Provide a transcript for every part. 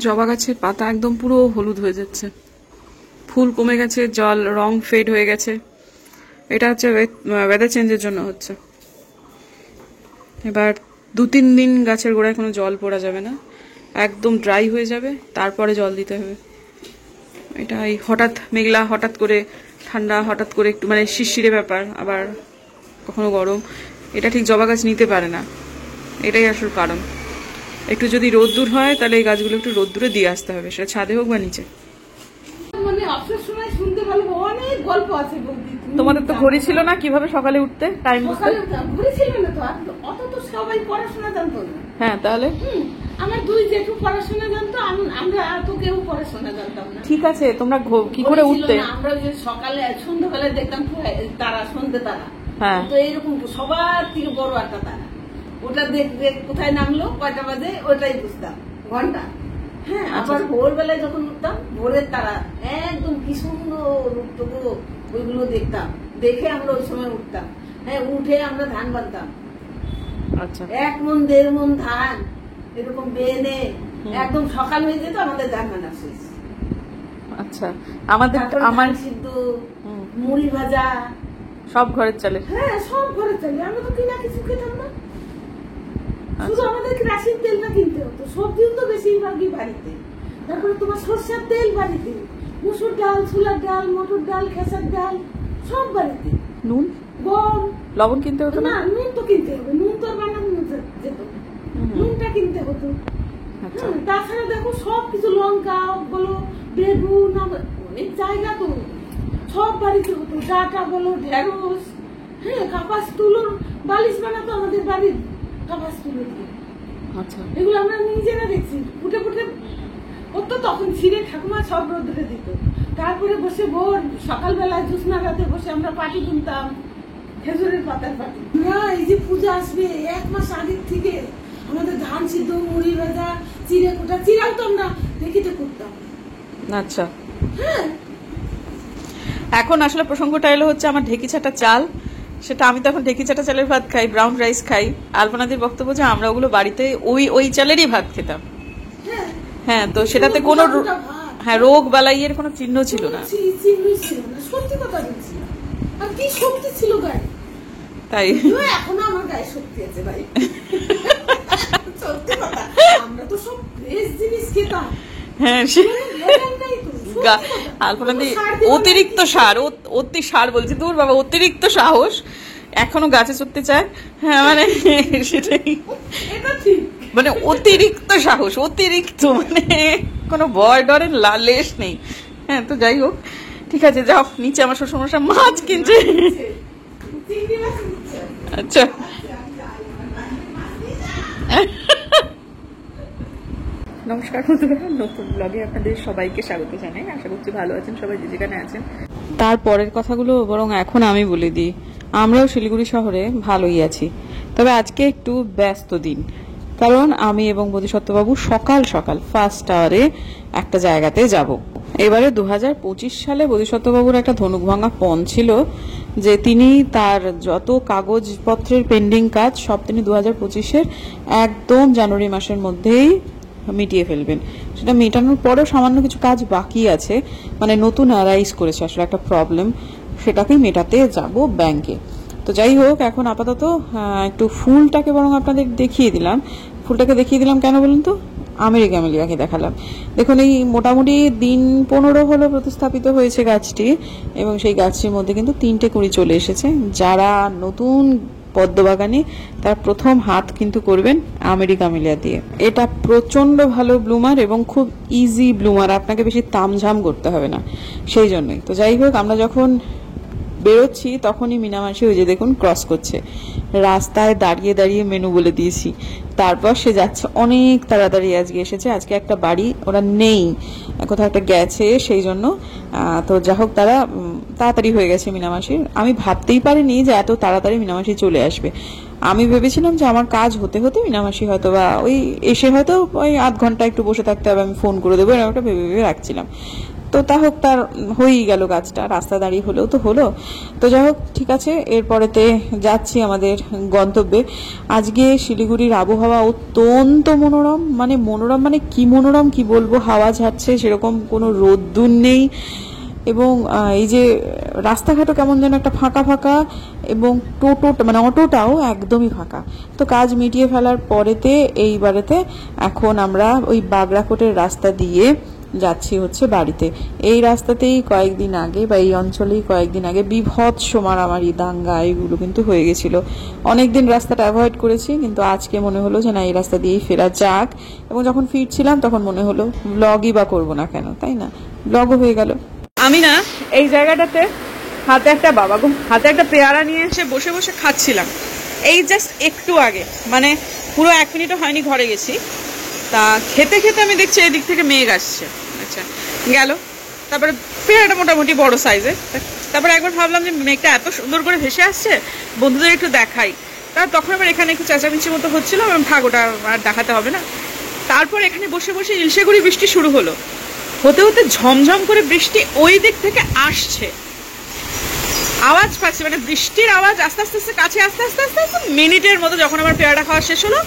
জবা গাছের পাতা একদম পুরো হলুদ হয়ে যাচ্ছে, ফুল কমে গেছে, জল রং ফেড হয়ে গেছে। এটা হচ্ছে ওয়েদার চেঞ্জের জন্য হচ্ছে। এবার 2-3 দিন গাছের গোড়ায় কোনো জল পড়া যাবে না, একদম ড্রাই হয়ে যাবে, তারপরে জল দিতে হবে। এটা এই হঠাৎ মেঘলা, হঠাৎ করে ঠান্ডা, হঠাৎ করে একটু মানে শিরশিরে ব্যাপার, আবার কখনো গরম, এটা ঠিক জবা গাছ নিতে পারে না। এটাই আসল কারণ। একটু যদি রোদ্দুর হয় তাহলে এই গাছগুলো একটু রোদ্দুরে দিয়ে আসতে হবে, সেটা ছাদে হোক বা নিচে। মানে অবসর সময় শুনতে ভালো, অনেক গল্প আছে বলতে। তোমাদের তো ঘড়ি ছিল না, কিভাবে সকালে উঠতে টাইম বুঝতে? ঘড়ি ছিল না তো, অত তো সবাই পড়াশোনা জানতো না। হ্যাঁ, তাহলে আমার 2 জেঠু পড়াশোনা জানতো, আমরা তো কেউ পড়াশোনা জানতাম না। ঠিক আছে, তোমরা কি করে উঠতে? আমরা যে সকালে সন্ধ্যাবেলায় দেখতাম তারা, সন্ধ্যে তারা, হ্যাঁ, তো এইরকম সবার থেকে বড় একটা তারা, ওটা দেখবে কোথায় নামলো, কয়টা বাজে, ওটাই বুঝতাম ঘন্টা। হ্যাঁ, আবার ভোরবেলায় যখন উঠতাম, ভোরের তারা একদম কি সুন্দর উঠতো গো, ওইগুলো দেখতাম, দেখে আমরা ওই সময় উঠতাম। হ্যাঁ, উঠে আমরা ধান বাঁধতাম। আচ্ছা, 1 মণ 1.5 মণ ধান এরকম বেনে একদম সকাল হয়ে যেত আমাদের ধান বাঁধা শেষ। আচ্ছা, আমার সিদ্ধ, মুড়ি ভাজা সব ঘরের চালে। হ্যাঁ, সব ঘরের চালে, আমরা তো কিনা কিছু খেতাম না। শুধু আমাদের রাশির তেলটা কিনতে হতো, সবজিও তো বেশিরভাগই বাড়িতে। তারপরে তোমার সরষের তেল বাড়িতে, মুসুর ডাল, ছোলার ডাল, মটর ডাল, খেসার ডাল সব বাড়িতে। নুন, গম, লবণ কিনতে হতো না? নুন তো কিনতে হবে, নুন তো বানানো যেত, নুনটা কিনতে হতো। তাছাড়া দেখো সবকিছু, লঙ্কা বলো, বেগুন, অনেক জায়গা তো সব বাড়িতে হতো, ডাটা বলো, ঢেঁড়স। হ্যাঁ, কাপাস তুলোর বালিশ বানাতো আমাদের বাড়ির, কাপাস তুলো দিয়ে। আচ্ছা, এগুলো আমরা নিজেরা দেখছি, ফুটে ফুটে করতো, তখন ছিঁড়ে ঠাকুমা সব রোদ্রে দিত। তারপরে বসে ভোর সকালবেলা জ্যোৎস্না রাতে বসে আমরা পাটি কিনতাম, খেজুরের পাতার পাটি। না, এই যে পূজা আসবে 1 মাস আগের থেকে আমাদের ধান সিদ্ধ, মুড়ি ভাজা, চিড়ে কোটা, চিড়াও তো আমরা দেখিতে করতাম। আচ্ছা, হ্যাঁ। এখন আসলে প্রসঙ্গটা এলো হচ্ছে আমার ঢেকি ছাটা চাল, সেটা আমি তো এখন ঢেকি ছাটা চালের ভাত খাই, ব্রাউন রাইস খাই। আলপনাদির বক্তব্য যে আমরা ওগুলো বাড়িতে ওই চালেরই ভাত খেতাম। হ্যাঁ, তো সেটাতে কোনো রোগ বালাইয়ের কোনো চিহ্ন ছিল না। সত্যি কথা বলছি, আর কি শক্তি ছিল গায়ে, তাই এখনো আমার গায়ে শক্তি আছে ভাই। সত্যি কথা, আমরা তো সব ফ্রেশ জিনিস খেতাম। হ্যাঁ, আলপনাদি অতিরিক্ত সার বলছি, দূর বাবা, অতিরিক্ত সাহস, এখনো গাছে চড়তে চায়। হ্যাঁ, মানে সেটাই, মানে অতিরিক্ত সাহস, অতিরিক্ত, মানে কোনো ভয় ডরের লেশ নেই। হ্যাঁ, তো যাই হোক, ঠিক আছে, যাও নিচে, আমার শ্বশুরমশাই মাছ কিনছে। আচ্ছা, নমস্কার বন্ধুরা, নতুন ব্লগে আপনাদের সবাইকে স্বাগত জানাই। আশা করছি ভালো আছেন সবাই, যে যেখানে আছেন। তারপরের কথাগুলো বরং এখন আমি বলে দিই, আমরাও শিলিগুড়ি শহরে ভালোই আছি, তবে আজকে একটু ব্যস্ত দিন, কারণ আমি এবং বোধিসত্ত্ববাবু সকাল সকাল ফার্স্ট আওয়ারে একটা জায়গাতে যাব। এবারে 2025 সালে বোধিসত্ত্ববাবুর একটা ধনুক ভাঙা পণ ছিল যে তিনি তার যত কাগজপত্রের পেন্ডিং কাজ সব তিনি 2025-এর একদম জানুয়ারি মাসের মধ্যেই মিটিয়ে ফেলবেন। সেটা মেটানোর পরেও সামান্য কিছু কাজ বাকি আছে, মানে নতুন অ্যারাইজ করেছে আসলে একটা প্রবলেম, সেটাকেই মেটাতে যাব ব্যাংকে। তো যাই হোক, এখন আপাতত একটু ফুলটাকে বরং আপনাদের দেখিয়ে দিলাম। ফুলটাকে দেখিয়ে দিলাম কেন বলুন তো? আমেরিকামেলিয়াকে দেখালাম। দেখুন, এই মোটামুটি দিন 15 হলো প্রতিস্থাপিত হয়েছে গাছটি, এবং সেই গাছটির মধ্যে কিন্তু 3টে কুঁড়ি চলে এসেছে। যারা নতুন পদ্মবাগানে, তার প্রথম হাত কিন্তু করবেন আমেরিকামেলিয়া দিয়ে। এটা প্রচন্ড ভালো ব্লুমার এবং খুব ইজি ব্লুমার, আপনাকে বেশি তামঝাম করতে হবে না, সেই জন্যই। তো যাই হোক, আমরা যখন বেরোচ্ছি তখনই মিনামাসি ওই যে দেখুন ক্রস করছে, রাস্তায় দাঁড়িয়ে দাঁড়িয়ে মেনু বলে দিয়েছি। তারপর সে যাচ্ছে অনেক তাড়াতাড়ি, আজকে এসেছে। আজকে একটা বাড়ি ওরা নেই, কোথাও একটা গেছে, সেই জন্য। তো যা হোক, তারা তাড়াতাড়ি হয়ে গেছে মিনামাসির। আমি ভাবতেই পারিনি যে এত তাড়াতাড়ি মিনামাসি চলে আসবে। আমি ভেবেছিলাম যে আমার কাজ হতে হতে মিনামাসি হয়তো বা ওই এসে হয়তো ওই আধ ঘন্টা একটু বসে থাকতে হবে, আমি ফোন করে দেবো, এরকম একটা ভেবে ভেবে রাখছিলাম। তো তা হোক, তার হয়েই গেল কাজটা, রাস্তা দাঁড়িয়ে হলেও তো হলো। তো যাই হোক, ঠিক আছে, এরপরেতে যাচ্ছি আমাদের গন্তব্যে। আজকে শিলিগুড়ির আবহাওয়া অত্যন্ত মনোরম, মানে মনোরম মানে কি মনোরম কি বলবো, হাওয়া ঝাড়ছে, সেরকম কোনো রোদ্দুর নেই, এবং এই যে রাস্তাঘাটও কেমন যেন একটা ফাঁকা ফাঁকা, এবং টোটো মানে অটোটাও একদমই ফাঁকা। তো কাজ মিটিয়ে ফেলার পরেতে এইবারেতে এখন আমরা ওই বাগড়াকোটের রাস্তা দিয়ে যাচ্ছি হচ্ছে বাড়িতে। এই রাস্তাতেই কয়েকদিন আগে বা এই অঞ্চলেই কয়েকদিন আগে বিভৎস মারামারি দাঙ্গা এগুলো কিন্তু হয়ে গেছিল। অনেকদিন রাস্তাটা অ্যাভয়েড করেছি, কিন্তু আজকে মনে হলো যে না, এই রাস্তা দিয়েই ফেরা যাক। এবং যখন ফিরছিলাম তখন মনে হলো ব্লগই বা করবো না কেন, তাই না, ব্লগও হয়ে গেল। আমি না এই জায়গাটাতে হাতে একটা পেয়ারা নিয়ে এসে বসে বসে খাচ্ছিলাম, এই জাস্ট একটু আগে, মানে পুরো 1 মিনিটও হয়নি ঘরে গেছি। তা খেতে খেতে আমি দেখছি এদিক থেকে মেঘ আসছে। আচ্ছা, গেল। তারপরে পেয়ারাটা মোটামুটি বড় সাইজের। তারপরে একবার ভাবলাম যে মেঘটা এত সুন্দর করে ভেসে আসছে, বন্ধুদের একটু দেখাই। তখন আবার এখানে একটু চেঁচামেচি মতো হচ্ছিল, এবং থাক, ওটা আর দেখাতে হবে না। তারপর এখানে বসে বসে ইলশেগুড়ি বৃষ্টি শুরু হলো। হতে হতে ঝমঝম করে বৃষ্টি ওই দিক থেকে আসছে, আওয়াজ পাচ্ছি, মানে বৃষ্টির আওয়াজ আস্তে আস্তে আস্তে কাছে, আস্তে আস্তে আস্তে আস্তে মিনিটের মতো যখন আমার পেয়ারাটা খাওয়া শেষ হলো,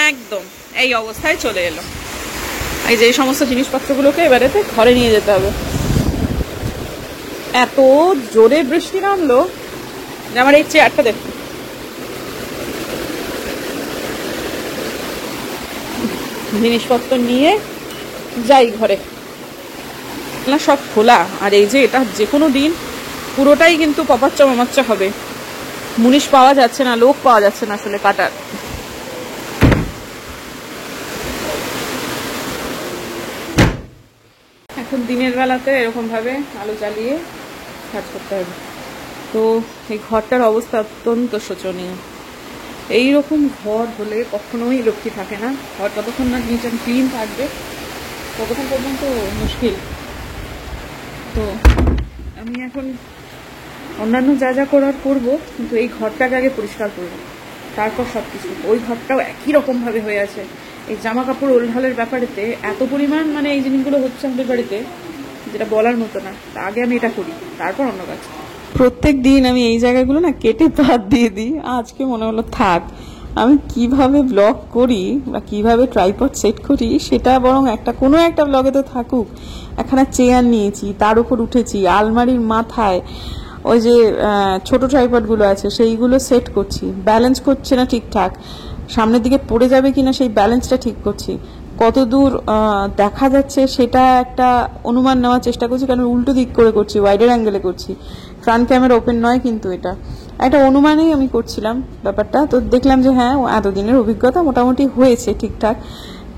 একদম এই অবস্থায় চলে এলো। এই যে এই সমস্ত জিনিসপত্রগুলোকে এবারেতে ঘরে নিয়ে যেতে হবে। এত জোরে বৃষ্টি নামলো যে আমার এই চেয়ারটা দেখো, জিনিসপত্র নিয়ে যাই ঘরে না, সব খোলা। আর এই যে এটা যে কোনো দিন পুরোটাই কিন্তু পপাচ্চা মামাচ্চা হবে, মুনিশ পাওয়া যাচ্ছে না, লোক পাওয়া যাচ্ছে না আসলে কাটার। এখন দিনের বেলাতে এরকম ভাবে আলো জ্বালিয়ে কাজ করতে হবে। তো এই ঘরটার অবস্থা অত্যন্ত শোচনীয়। এইরকম ঘর হলে কখনোই লক্ষ্মী থাকে না। ঘর ততক্ষণ না নিচে ক্লিন থাকবে ততক্ষণ পর্যন্ত মুশকিল। তো আমি এখন অন্যান্য যা যা করার করবো, কিন্তু এই ঘরটাকে আগে পরিষ্কার করবো, তারপর সব কিছু। ওই ঘরটাও একই রকম ভাবে হয়ে আছে। এই জামা কাপড় ওলঢালের ব্যাপারেতে এত পরিমাণ মানে এই জিনিসগুলো হচ্ছে আমাদের বাড়িতে, যেটা বলার মতো না। আগে আমি এটা করি, তারপর অন্য কাজ। প্রত্যেক দিন আমি এই জায়গাগুলো না কেটে বাদ দিয়ে দিই। আজকে মনে হলো থাক, আমি কিভাবে ব্লগ করি বা কিভাবে ট্রাইপড সেট করি সেটা বরং কোনো একটা ব্লগে তো থাকুক। এখানে চেয়ার নিয়েছি, তার উপর উঠেছি, আলমারির মাথায় ওই যে ছোট ট্রাইপডগুলো আছে সেইগুলো সেট করছি, ব্যালেন্স করছে না ঠিকঠাক, সামনের দিকে পড়ে যাবে কিনা সেই ব্যালেন্সটা ঠিক করছি, কত দূর দেখা যাচ্ছে সেটা একটা অনুমান নেওয়ার চেষ্টা করছি, কারণ উল্টো দিক করে করছি, ওয়াইডার অ্যাঙ্গেলে করছি, ফ্রন্ট ক্যামেরা ওপেন নয়, কিন্তু এটা একটা অনুমানেই আমি করছিলাম ব্যাপারটা। তো দেখলাম যে হ্যাঁ, এতদিনের অভিজ্ঞতা মোটামুটি হয়েছে ঠিকঠাক।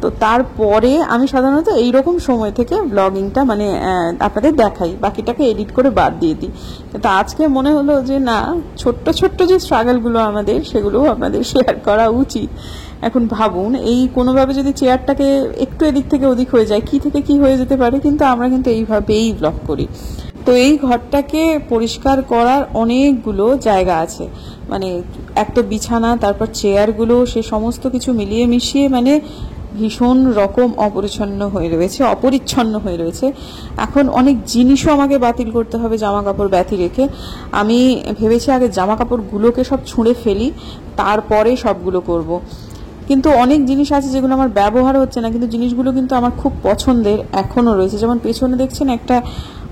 তো তারপরে আমি সাধারণত এইরকম সময় থেকে ব্লগিংটা মানে আপনাদের দেখাই, বাকিটাকে এডিট করে বাদ দিয়ে দিই। কিন্তু আজকে মনে হলো যে না, ছোট্ট ছোট্ট যে স্ট্রাগলগুলো আমাদের, সেগুলো আপনাদের শেয়ার করা উচিত। এখন ভাবুন, এই কোনোভাবে যদি চেয়ারটাকে একটু এদিক থেকে ওদিক হয়ে যায়, কি থেকে কি হয়ে যেতে পারে, কিন্তু আমরা কিন্তু এইভাবেই ব্লগ করি। তো এই ঘরটাকে পরিষ্কার করার অনেকগুলো জায়গা আছে, মানে এক তো বিছানা, তারপর চেয়ারগুলো, সে সমস্ত কিছু মিলিয়ে মিশিয়ে মানে ভীষণ রকম অপরিচ্ছন্ন হয়ে রয়েছে। এখন অনেক জিনিসও আমাকে বাতিল করতে হবে, জামা কাপড় ব্যতি রেখে। আমি ভেবেছি আগে জামা কাপড়গুলোকে সব ছুঁড়ে ফেলি, তারপরে সবগুলো করব। কিন্তু অনেক জিনিস আছে যেগুলো আমার ব্যবহার হচ্ছে না, কিন্তু জিনিসগুলো কিন্তু আমার খুব পছন্দের এখনও রয়েছে। যেমন পেছনে দেখছেন একটা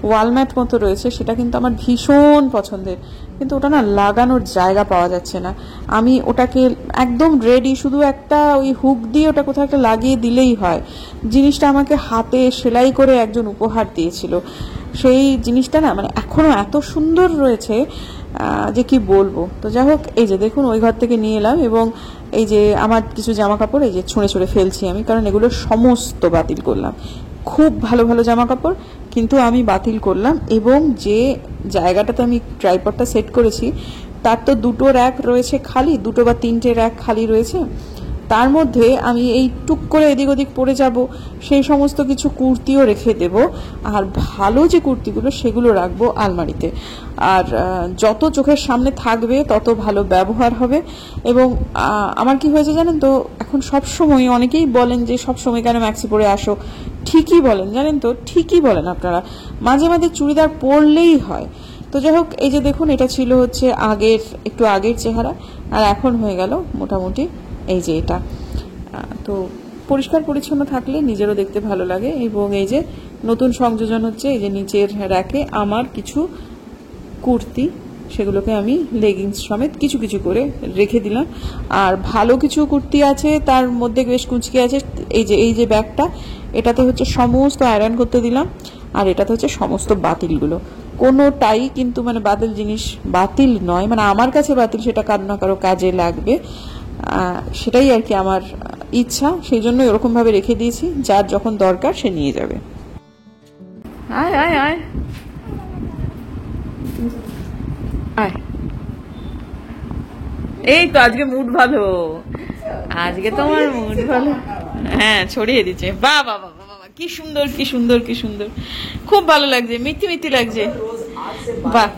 ওয়ালম্যাট মতো রয়েছে, সেটা কিন্তু আমার ভীষণ পছন্দের, কিন্তু ওটা না লাগানোর জায়গা পাওয়া যাচ্ছে না। আমি ওটাকে একদম রেডি, শুধু একটা ওই হুক দিয়ে ওটা কোথাও একটা লাগিয়ে দিলেই হয়। জিনিসটা আমাকে হাতে সেলাই করে একজন উপহার দিয়েছিল, সেই জিনিসটা না মানে এখনো এত সুন্দর রয়েছে যে কি বলবো। তো যাই হোক, এই যে দেখুন ওই ঘর থেকে নিয়ে এলাম, এবং এই যে আমার কিছু জামা কাপড় এই যে ছুঁড়ে ছুঁড়ে ফেলছি আমি, কারণ এগুলো সমস্ত বাতিল করলাম। খুব ভালো ভালো জামা কাপড় কিন্তু আমি বাতিল করলাম। এবং যে জায়গাটাতে আমি ট্রাইপডটা সেট করেছি তার তো 2টো র্যাক রয়েছে খালি, 2টো বা 3টে র্যাক খালি রয়েছে। তার মধ্যে আমি এই টুক করে এদিক ওদিক পড়ে যাব, সেই সমস্ত কিছু কুর্তিও রেখে দেব, আর ভালো যে কুর্তিগুলো সেগুলো রাখবো আলমারিতে। আর যত চোখের সামনে থাকবে তত ভালো ব্যবহার হবে। এবং আমার কি হয়েছে জানেন তো, এখন সব সময় অনেকেই বলেন যে সব সময় কেন ম্যাক্সি পরে আসো, ঠিকই বলেন, জানেন তো, ঠিকই বলেন আপনারা, মাঝে মাঝে চুড়িদার পরলেই হয়। তো যাই হোক, এই যে দেখুন, এটা ছিল হচ্ছে একটু আগের চেহারা, আর এখন হয়ে গেল মোটামুটি এই যে এটা। তো পরিষ্কার পরিচ্ছন্ন থাকলে নিজেরও দেখতে ভালো লাগে। এবং এই যে নতুন সংযোজন হচ্ছে, এই যে নিচের র্যাকে আমার কিছু কুর্তি, সেগুলোকে আমি লেগিংস সমেত কিছু কিছু করে রেখে দিলাম। আর ভালো কিছু কুর্তি আছে, তার মধ্যে বেশ কুচকি আছে। এই যে ব্যাগটা, এটাতে হচ্ছে সমস্ত আয়রন করতে দিলাম, আর এটাতে হচ্ছে সমস্ত বাতিলগুলো। কোনোটাই কিন্তু মানে বাতিল জিনিস বাতিল নয়, মানে আমার কাছে বাতিল, সেটা কারো না কারো কাজে লাগবে, সেটাই আর কি আমার ইচ্ছা। সেই জন্য এরকম ভাবে রেখে দিয়েছি, যার যখন দরকার সে নিয়ে যাবে। আয় আয় আয় আয়। এই তো আজকে মুড ভালো, আজকে তোমার মুড ভালো। হ্যাঁ, ছড়িয়ে দিচ্ছে। বাহ বাহ বাহ বাহ, কি সুন্দর কি সুন্দর কি সুন্দর, খুব ভালো লাগছে, মিথি মিথি লাগছে। বাহ।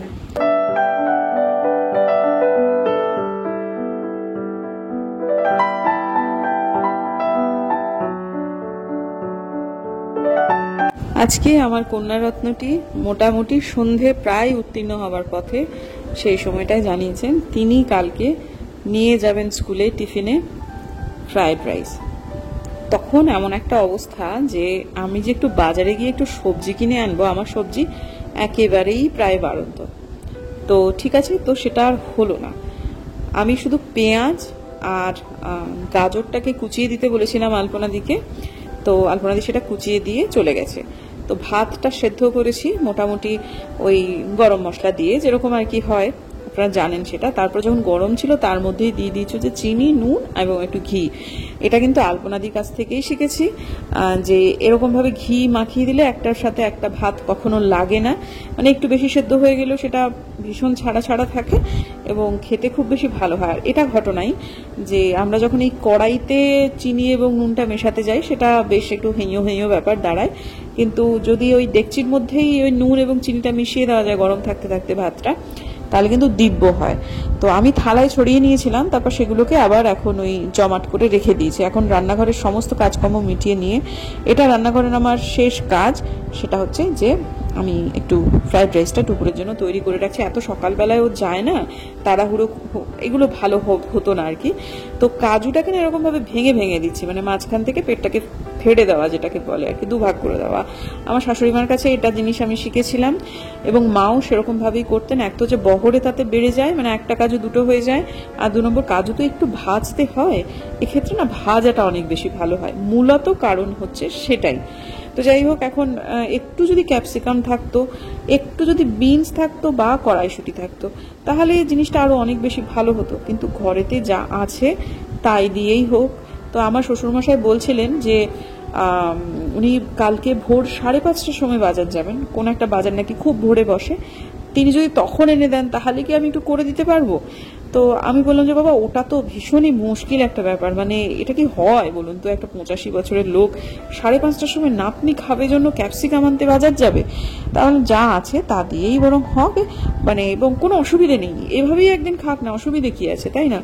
আজকে আমার কন্যারত্নটি মোটামুটি সন্ধে প্রায় উত্তীর্ণ হবার পথে, সেই সময়টায় জানিয়েছেন তিনি কালকে নিয়ে যাবেন স্কুলে টিফিনে ফ্রাইড রাইস। তখন এমন একটা অবস্থা যে আমি যে একটু বাজারে গিয়ে একটু সবজি কিনে আনবো, আমার সবজি একেবারেই প্রায় বাড়ন্ত। তো ঠিক আছে, তো সেটা আর হলো না। আমি শুধু পেঁয়াজ আর গাজরটাকে কুচিয়ে দিতে বলেছিলাম আলপনাদিকে, তো আলপনাদি সেটা কুচিয়ে দিয়ে চলে গেছে। তো ভাতটা সেদ্ধ করেছি মোটামুটি ওই গরম মশলা দিয়ে, যেরকম আর কি হয় আপনারা জানেন সেটা। তারপর যখন গরম ছিল তার মধ্যেই দিয়ে দিয়েছি যে চিনি, নুন এবং একটু ঘি। এটা কিন্তু আলপনাদির কাছ থেকেই শিখেছি, যে এরকম ভাবে ঘি মাখিয়ে দিলে একটার সাথে একটা ভাত কখনো লাগে না, মানে একটু বেশি সেদ্ধ হয়ে গেলেও সেটা ভীষণ ছাড়া ছাড়া থাকে এবং খেতে খুব বেশি ভালো হয়। আর এটা ঘটনাই যে আমরা যখন এই কড়াইতে চিনি এবং নুনটা মেশাতে যাই, সেটা বেশ একটু হেঁয়ো হেঁয়ো ব্যাপার দাঁড়ায়। কিন্তু যদি ওই ডেকচির মধ্যেই ওই নুন এবং চিনিটা মিশিয়ে দেওয়া যায় গরম থাকতে থাকতে ভাতটা, তাহলে কিন্তু দিব্য হয়। তো আমি থালায় ছড়িয়ে নিয়েছিলাম, তারপর সেগুলোকে আবার এখন ওই জমাট করে রেখে দিয়েছি। এখন রান্নাঘরের সমস্ত কাজকর্ম মিটিয়ে নিয়ে, এটা রান্নাঘরের আমার শেষ কাজ, সেটা হচ্ছে যে আমি একটু ফ্রাইড রাইসটা দুপুরের জন্য তৈরি করে রাখছি। এত সকালবেলায় ও যায় না, তাড়াহুড়ো এগুলো ভালো হতো না আর কি। তো কাজুটাকে না এরকম ভাবে ভেঙে ভেঙে দিচ্ছি, মানে মাঝখান থেকে পেটটাকে ফেড়ে দেওয়া, যেটাকে বলে আর কি, দুভাগ করে দেওয়া। আমার শাশুড়ি মার কাছে এটা জিনিস আমি শিখেছিলাম, এবং মাও সেরকম ভাবেই করতেন। এক তো যে বহরে তাতে বেড়ে যায়, মানে একটা কাজু দুটো হয়ে যায়, আর 2 নম্বর কাজু তো একটু ভাজতে হয়, এক্ষেত্রে না ভাজাটা অনেক বেশি ভালো হয়, মূলত কারণ হচ্ছে সেটাই। তো যাই হোক, এখন একটু যদি ক্যাপসিকাম থাকতো, একটু যদি বিনস থাকতো বা কড়াইশুঁটি থাকতো, তাহলে জিনিসটা আরো অনেক বেশি ভালো হতো। কিন্তু ঘরেতে যা আছে তাই দিয়েই হোক। তো আমার শ্বশুরমশাই বলছিলেন যে উনি কালকে ভোর 5:30টার সময় বাজার যাবেন, কোন একটা বাজার নাকি খুব ভোরে বসে, তিনি যদি তখন এনে দেন তাহলে কি আমি একটু করে দিতে পারবো। তো আমি বললাম যে বাবা, ওটা তো ভীষণই মুশকিল একটা ব্যাপার, মানে এটা কি হয় বলুন তো, একটা 85 বছরের লোক 5:30টার সময় নাতনি খাবে জন্য ক্যাপসিকাম আনতে বাজার যাবে? তাহলে যা আছে তা দিয়েই বরং হবে, মানে, এবং কোনো অসুবিধে নেই, এভাবেই একদিন খাক না, অসুবিধে কি আছে, তাই না?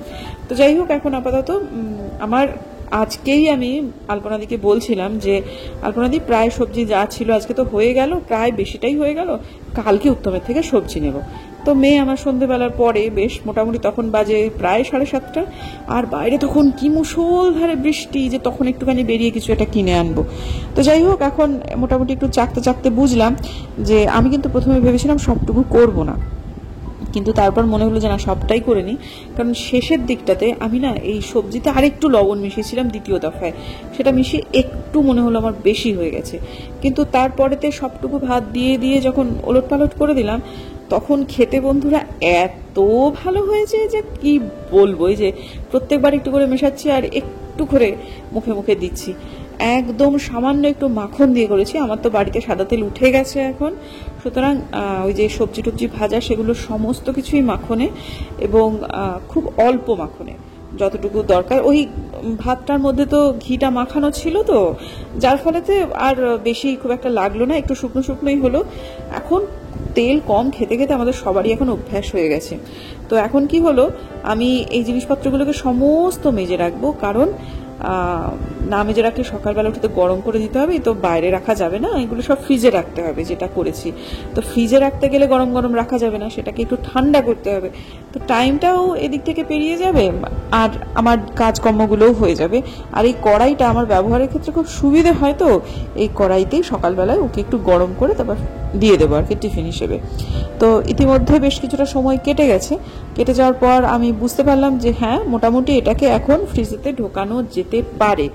তো যাই হোক, এখন আপাতত আমার আজকেই আমি আলপনাদিকে বলছিলাম যে আলপনাদি, প্রায় সবজি যা ছিল আজকে তো হয়ে গেল, প্রায় বেশিটাই হয়ে গেল, কালকে উত্তমের থেকে সবজি নেব। তো মেয়ে আমার সন্ধ্যেবেলার পরে বেশ মোটামুটি তখন বাজে প্রায় 7:30, আর বাইরে তখন কি মুষলধারে বৃষ্টি, যে তখন একটুখানি বেরিয়ে কিছু একটা কিনে আনবো। তো যাই হোক, এখন মোটামুটি একটু চাকতে চাকতে বুঝলাম যে আমি কিন্তু প্রথমে ভেবেছিলাম সবটুকু করব না, কিন্তু তারপর মনে হলো যে না, সবটাই করে নিই। কারণ শেষের দিকটাতে আমি না এই সবজিতে আরেকটু লবণ মিশিয়েছিলাম দ্বিতীয় দফায়, সেটা মিশিয়ে একটু মনে হলো আমার বেশি হয়ে গেছে। কিন্তু তারপরেতে সবটুকু ভাত দিয়ে দিয়ে যখন ওলট পালট করে দিলাম, তখন খেতে বন্ধুরা এত ভালো হয়েছে যে কি বলবো। এই যে প্রত্যেকবার একটু করে মেশাচ্ছি আর একটু করে মুখে মুখে দিচ্ছি, একদম সামান্য একটু মাখন দিয়ে করেছি। আমার তো বাড়িতে সাদা তেল উঠে গেছে এখন, সুতরাং ওই যে সবজি টবজি ভাজা সেগুলো সমস্ত কিছুই মাখনে, এবং খুব অল্প মাখনে, যতটুকু দরকার। ওই ভাতটার মধ্যে তো ঘিটা মাখানো ছিল, তো যার ফলেতে আর বেশি খুব একটা লাগলো না, একটু শুকনো শুকনোই হলো। এখন তেল কম খেতে খেতে আমাদের সবারই এখন অভ্যাস হয়ে গেছে। তো এখন কি হলো, আমি এই জিনিসপত্রগুলোকে সমস্ত মেজে রাখবো, কারণ না মেজে রাখলে সকালবেলা উঠে তো গরম করে দিতে হবে, তো বাইরে রাখা যাবে না, এগুলো সব ফ্রিজে রাখতে হবে যেটা করেছি। তো ফ্রিজে রাখতে গেলে গরম গরম রাখা যাবে না, সেটাকে একটু ঠান্ডা করতে হবে, তো টাইমটাও এদিক থেকে পেরিয়ে যাবে আর আমার কাজকর্মগুলোও হয়ে যাবে। আর এই কড়াইটা আমার ব্যবহারের ক্ষেত্রে খুব সুবিধে হয়, তো এই কড়াইতেই সকালবেলায় ওকে একটু গরম করে তারপর দিয়ে দেবো আর কি টিফিন হিসেবে। তো ইতিমধ্যে বেশ কিছুটা সময় কেটে গেছে, কেটে যাওয়ার পর আমি বুঝতে পারলাম যে হ্যাঁ মোটামুটি এটাকে এখন ফ্রিজেতে ঢোকানো যেতে পারে,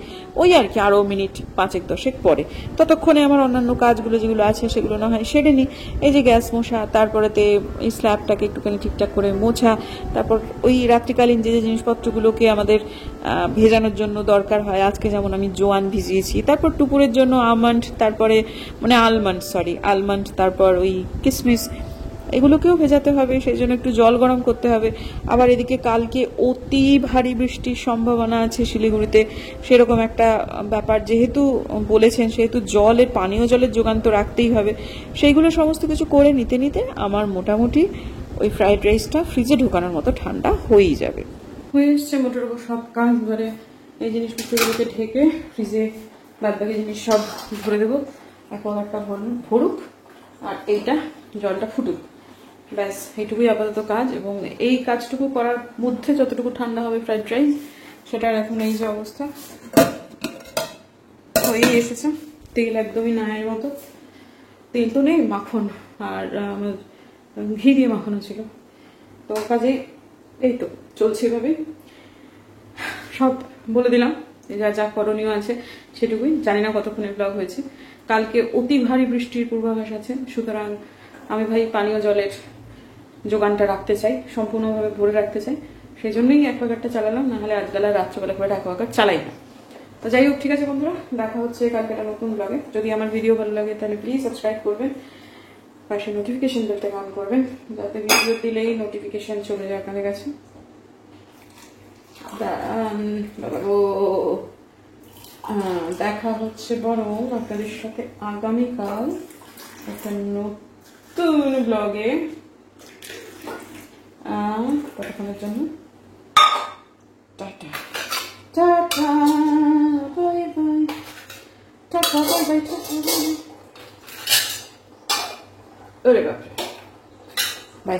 ওই আর কি আরও মিনিট 5-10 পরে। ততক্ষণে আমার অন্যান্য কাজগুলো যেগুলো আছে সেগুলো না হয় সেরে নিই। এই যে গ্যাস মোছা, তারপরেতে এই স্ল্যাবটাকে একটুখানি ঠিকঠাক করে মোছা, তারপর ওই রাত্রিকালীন যে যে জিনিসপত্রগুলোকে আমাদের ভেজানোর জন্য দরকার হয়, আজকে যেমন আমি জোয়ান ভিজিয়েছি, তারপর টুপুরের জন্য আমন্ড, তারপরে মানে আলমন্ড, তারপর ওই কিসমিস, এগুলোকেও ভেজাতে হবে, সেই জন্য একটু জল গরম করতে হবে। আবার এদিকে কালকে অতি ভারী বৃষ্টির সম্ভাবনা আছে শিলিগুড়িতে, সেরকম একটা ব্যাপার যেহেতু বলেছেন, সেহেতু পানীয় জলের যোগান তো রাখতেই হবে। সেইগুলো সমস্ত কিছু করে নিতে নিতে আমার মোটামুটি ওই ফ্রাইড রাইসটা ফ্রিজে ঢোকানোর মতো ঠান্ডা হয়েই যাবে। হয়ে এসছে মোটের উপর সব কাজ। এবারে এই জিনিসপত্রগুলোকে ঢেকে ফ্রিজে বাদবাকি জিনিস সব ভরে দেবো। অ্যাকোয়াগার্ডটা ভরুক আর এইটা জলটা ফুটুক, ব্যাস এইটুকুই আপাতত কাজ। এবং এই কাজটুকু করার মধ্যে যতটুকু ঠান্ডা হবে ফ্রাইড রাইস, সেটার এখন এই যে অবস্থা হয়েই এসেছে। তেল একদমই নায়ের মতো, তেল তো নেই, মাখন, আর আমার ঘি দিয়ে মাখানো ছিল, তো কাজে এই তো চলছে এভাবে। সব বলে দিলাম, যা যা করণীয় আছে সেটুকুই। জানি না কতক্ষণের ব্লগ হয়েছে। কালকে অতি ভারী বৃষ্টির পূর্বাভাস আছে, সুতরাং আমি ভাই পানীয় জলের যোগানটা রাখতে চাই, সম্পূর্ণভাবে ভরে রাখতে চাই, সেই জন্যই অ্যাকোয়াগার্ডটা চালালাম, না হলে আজকাল রাত্রেবেলা করে অ্যাকোয়াগার্ড চালাই না। তো যাই হোক, ঠিক আছে বন্ধুরা, দেখা হচ্ছে কালকে একটা নতুন ব্লগে। যদি আমার ভিডিও ভালো লাগে তাহলে প্লিজ সাবস্ক্রাইব করবেন, পাশে নোটিফিকেশন বেলটা অন করবেন, যাতে ভিডিও দিলেই নোটিফিকেশন চলে যায় আপনাদের কাছে। দেখা হচ্ছে বরং আপনাদের সাথে আগামীকাল একটা নতুন ব্লগে। কতক্ষণের জন্য tata tata bye bye, tata bye bye, tata bye, ওরে বাপরে, বাই।